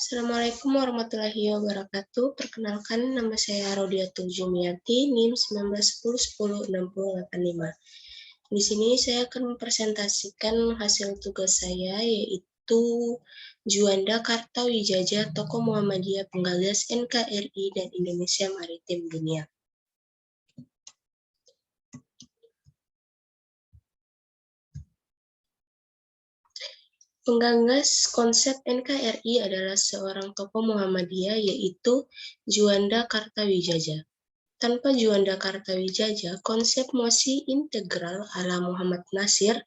Assalamualaikum warahmatullahi wabarakatuh. Perkenalkan, nama saya Rodiatul Jumiati, NIM 1910106085. Di sini saya akan mempresentasikan hasil tugas saya, yaitu Juanda Kartawijaya, tokoh Muhammadiyah penggagas NKRI dan Indonesia Maritim Dunia. Penggagas konsep NKRI adalah seorang tokoh Muhammadiyah, yaitu Juanda Kartawijaya. Tanpa Juanda Kartawijaya, konsep mosi integral ala Muhammad Nasir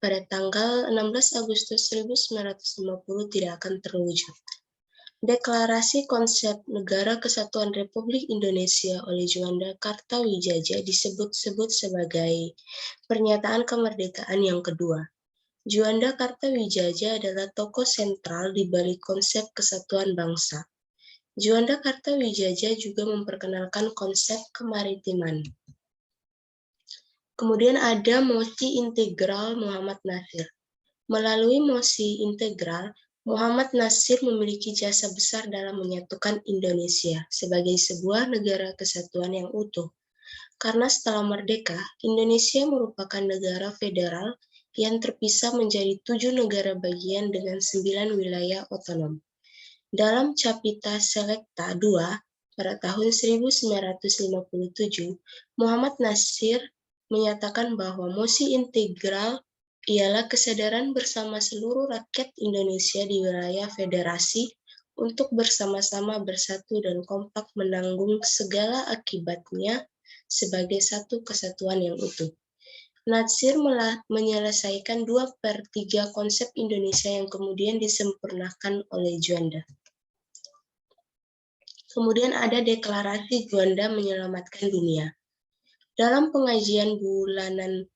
pada tanggal 16 Agustus 1950 tidak akan terwujud. Deklarasi konsep Negara Kesatuan Republik Indonesia oleh Juanda Kartawijaya disebut-sebut sebagai pernyataan kemerdekaan yang kedua. Juanda Kartawijaya adalah tokoh sentral di balik konsep kesatuan bangsa. Juanda Kartawijaya juga memperkenalkan konsep kemaritiman. Kemudian ada mosi integral Muhammad Nasir. Melalui mosi integral, Muhammad Nasir memiliki jasa besar dalam menyatukan Indonesia sebagai sebuah negara kesatuan yang utuh. Karena setelah merdeka, Indonesia merupakan negara federal yang terpisah menjadi 7 negara bagian dengan 9 wilayah otonom. Dalam Capita Selecta II pada tahun 1957, Muhammad Nasir menyatakan bahwa mosi integral ialah kesadaran bersama seluruh rakyat Indonesia di wilayah federasi untuk bersama-sama bersatu dan kompak menanggung segala akibatnya sebagai satu kesatuan yang utuh. Nasir menyelesaikan 2/3 konsep Indonesia yang kemudian disempurnakan oleh Juanda. Kemudian ada deklarasi Juanda menyelamatkan dunia. Dalam pengajian bulanan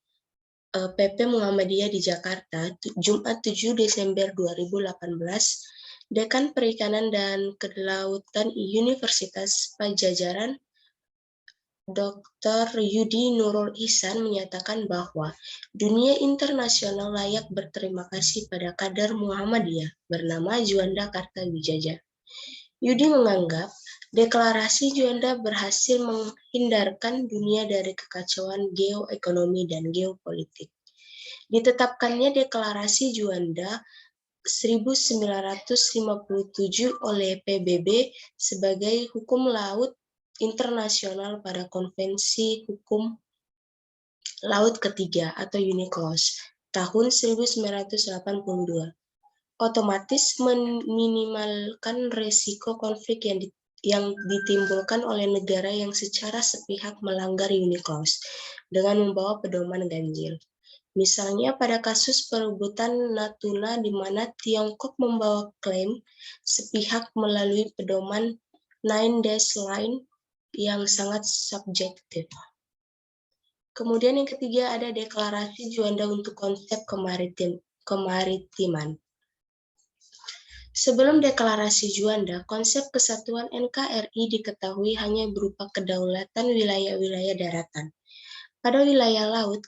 PP Muhammadiyah di Jakarta, Jumat 7 Desember 2018, Dekan Perikanan dan Kelautan Universitas Pajajaran, Dr. Yudi Nurul Ihsan menyatakan bahwa dunia internasional layak berterima kasih pada kader Muhammadiyah bernama Juanda Kartawijaya. Yudi menganggap deklarasi Juanda berhasil menghindarkan dunia dari kekacauan geoekonomi dan geopolitik. Ditetapkannya deklarasi Juanda 1957 oleh PBB sebagai hukum laut internasional pada Konvensi Hukum Laut Ketiga atau UNCLOS tahun 1982. Otomatis meminimalkan resiko konflik yang ditimbulkan oleh negara yang secara sepihak melanggar UNCLOS dengan membawa pedoman ganjil. Misalnya pada kasus perebutan Natuna di mana Tiongkok membawa klaim sepihak melalui pedoman 9 Dash Line yang sangat subjektif. Kemudian yang ketiga ada deklarasi Juanda untuk konsep kemaritiman. Sebelum deklarasi Juanda, konsep kesatuan NKRI diketahui hanya berupa kedaulatan wilayah-wilayah daratan. Pada wilayah laut,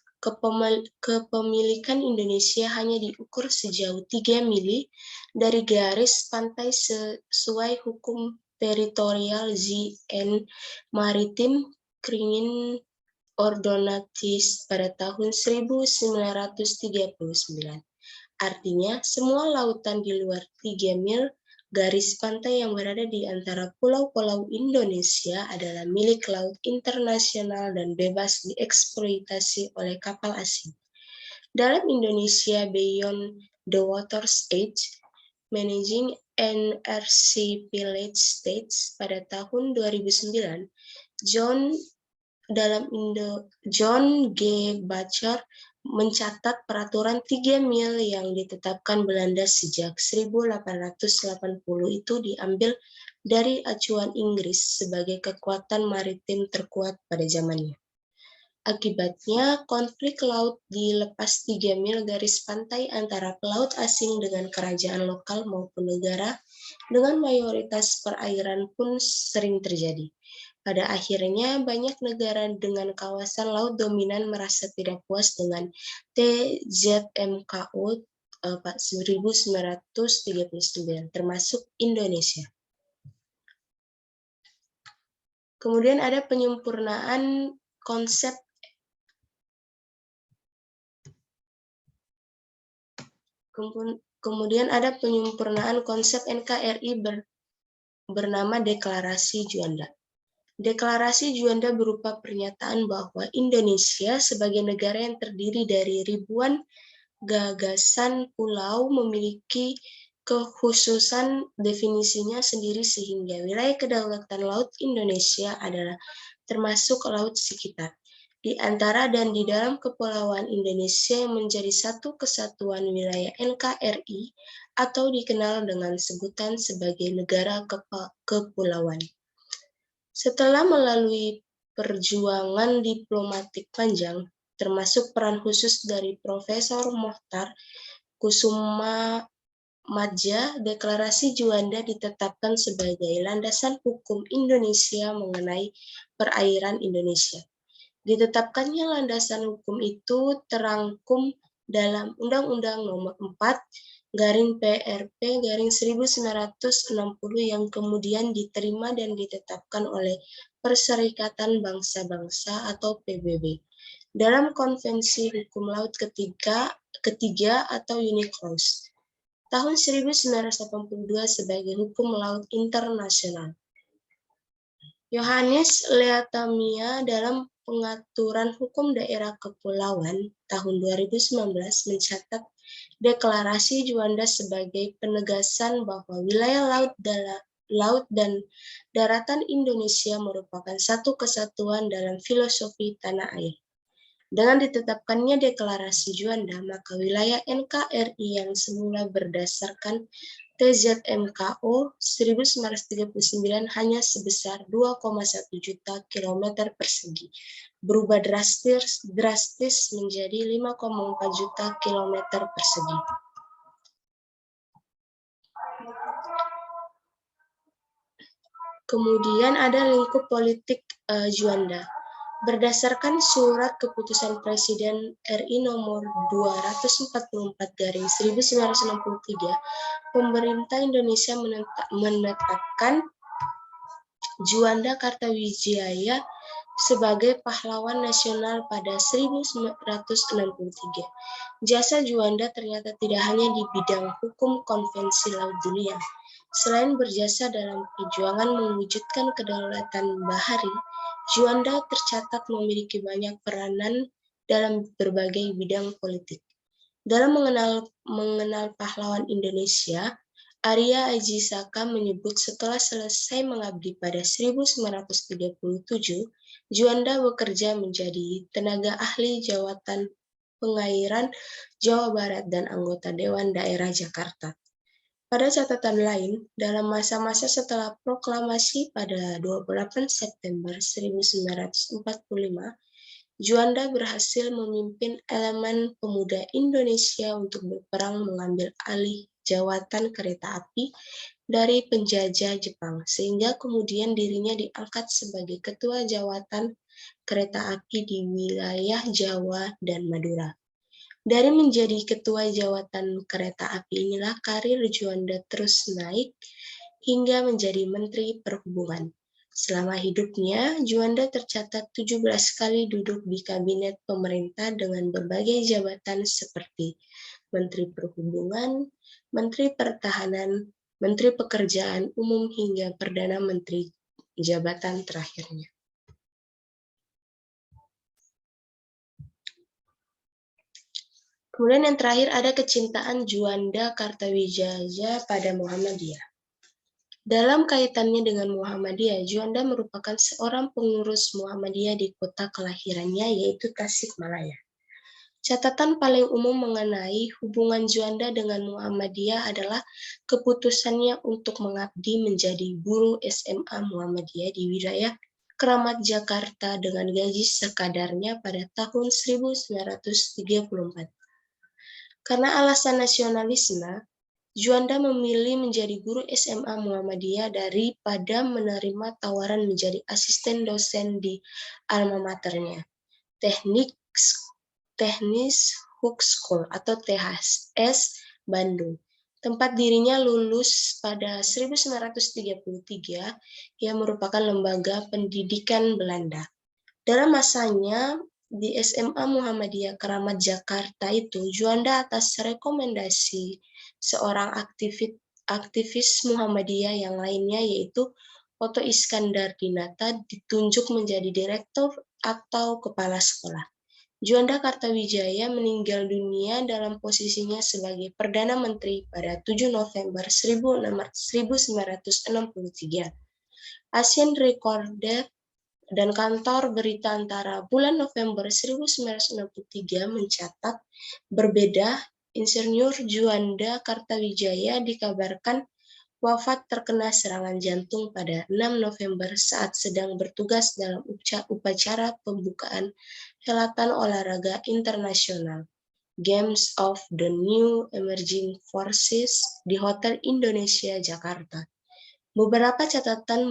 kepemilikan Indonesia hanya diukur sejauh 3 mili dari garis pantai sesuai hukum teritorial ZN Maritim Kringin Ordonantis pada tahun 1939. Artinya, semua lautan di luar 3 mil garis pantai yang berada di antara pulau-pulau Indonesia adalah milik laut internasional dan bebas dieksploitasi oleh kapal asing. Dalam Indonesia Beyond the Water's Edge, Managing NRC Village States pada tahun 2009, John G. Bachar mencatat peraturan 3 mil yang ditetapkan Belanda sejak 1880 itu diambil dari acuan Inggris sebagai kekuatan maritim terkuat pada zamannya. Akibatnya, konflik laut di lepas 3 mil garis pantai antara pelaut asing dengan kerajaan lokal maupun negara dengan mayoritas perairan pun sering terjadi. Pada akhirnya, banyak negara dengan kawasan laut dominan merasa tidak puas dengan TZMKO 1939, termasuk Indonesia. Kemudian ada penyempurnaan konsep NKRI bernama Deklarasi Juanda. Deklarasi Juanda berupa pernyataan bahwa Indonesia sebagai negara yang terdiri dari ribuan gagasan pulau memiliki kekhususan definisinya sendiri sehingga wilayah kedaulatan laut Indonesia adalah termasuk laut sekitar. Di antara dan di dalam kepulauan Indonesia yang menjadi satu kesatuan wilayah NKRI atau dikenal dengan sebutan sebagai negara kepulauan. Setelah melalui perjuangan diplomatik panjang, termasuk peran khusus dari Profesor Mokhtar Kusumamadja, Deklarasi Juanda ditetapkan sebagai landasan hukum Indonesia mengenai perairan Indonesia. Ditetapkannya landasan hukum itu terangkum dalam Undang-Undang Nomor 4/PRP/1960 yang kemudian diterima dan ditetapkan oleh Perserikatan Bangsa-Bangsa atau PBB dalam Konvensi Hukum Laut ketiga atau UNCLOS tahun 1982 sebagai hukum laut internasional. Yohanes Leatamia dalam Pengaturan Hukum Daerah Kepulauan tahun 2019 mencatat Deklarasi Juanda sebagai penegasan bahwa wilayah laut dan daratan Indonesia merupakan satu kesatuan dalam filosofi tanah air. Dengan ditetapkannya Deklarasi Juanda, maka wilayah NKRI yang semula berdasarkan TZMKO 1939 hanya sebesar 2,1 juta kilometer persegi, berubah drastis menjadi 5,4 juta kilometer persegi. Kemudian ada lingkup politik Juanda. Berdasarkan surat keputusan Presiden RI nomor 244/1963, pemerintah Indonesia menetapkan Juanda Kartawijaya sebagai pahlawan nasional pada 1963. Jasa Juanda ternyata tidak hanya di bidang hukum konvensi laut dunia. Selain berjasa dalam perjuangan mewujudkan kedaulatan bahari, Juanda tercatat memiliki banyak peranan dalam berbagai bidang politik. Dalam mengenal pahlawan Indonesia, Arya Ajisaka menyebut setelah selesai mengabdi pada 1937, Juanda bekerja menjadi tenaga ahli Jawatan Pengairan Jawa Barat dan anggota Dewan Daerah Jakarta. Pada catatan lain, dalam masa-masa setelah proklamasi pada 28 September 1945, Juanda berhasil memimpin elemen pemuda Indonesia untuk berperang mengambil alih jawatan kereta api dari penjajah Jepang, sehingga kemudian dirinya diangkat sebagai ketua jawatan kereta api di wilayah Jawa dan Madura. Dari menjadi ketua jawatan kereta api inilah karir Juanda terus naik hingga menjadi Menteri Perhubungan. Selama hidupnya, Juanda tercatat 17 kali duduk di kabinet pemerintah dengan berbagai jabatan seperti Menteri Perhubungan, Menteri Pertahanan, Menteri Pekerjaan Umum hingga Perdana Menteri jabatan terakhirnya. Kemudian yang terakhir ada kecintaan Juanda Kartawijaya pada Muhammadiyah. Dalam kaitannya dengan Muhammadiyah, Juanda merupakan seorang pengurus Muhammadiyah di kota kelahirannya yaitu Tasikmalaya. Catatan paling umum mengenai hubungan Juanda dengan Muhammadiyah adalah keputusannya untuk mengabdi menjadi guru SMA Muhammadiyah di wilayah Keramat Jakarta dengan gaji sekadarnya pada tahun 1934. Karena alasan nasionalisme, Juanda memilih menjadi guru SMA Muhammadiyah daripada menerima tawaran menjadi asisten dosen di alma maternya, Technisch Hochschule atau THS Bandung. Tempat dirinya lulus pada 1933, yang merupakan lembaga pendidikan Belanda. Dalam masanya di SMA Muhammadiyah Keramat Jakarta itu, Juanda atas rekomendasi seorang aktivis Muhammadiyah yang lainnya, yaitu Oto Iskandar Dinata, ditunjuk menjadi direktur atau kepala sekolah. Juanda Kartawijaya meninggal dunia dalam posisinya sebagai Perdana Menteri pada 7 November 1963. Asian Recorder dan kantor berita antara bulan November 1963 mencatat berbeda. Insinyur Juanda Kartawijaya dikabarkan wafat terkena serangan jantung pada 6 November saat sedang bertugas dalam upacara pembukaan Helatan Olahraga Internasional Games of the New Emerging Forces di Hotel Indonesia, Jakarta. Beberapa catatan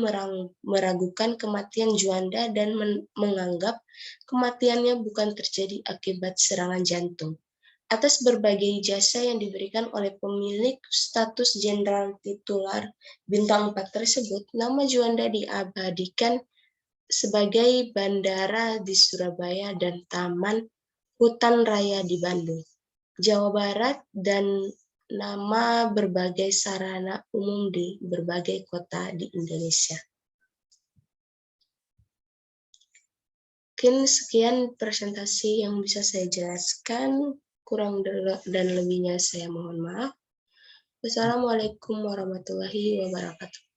meragukan kematian Juanda dan menganggap kematiannya bukan terjadi akibat serangan jantung. Atas berbagai jasa yang diberikan oleh pemilik status jenderal titular bintang 4 tersebut, nama Juanda diabadikan sebagai bandara di Surabaya dan Taman Hutan Raya di Bandung, Jawa Barat, dan nama berbagai sarana umum di berbagai kota di Indonesia. Mungkin sekian presentasi yang bisa saya jelaskan, kurang dan lebihnya saya mohon maaf. Wassalamualaikum warahmatullahi wabarakatuh.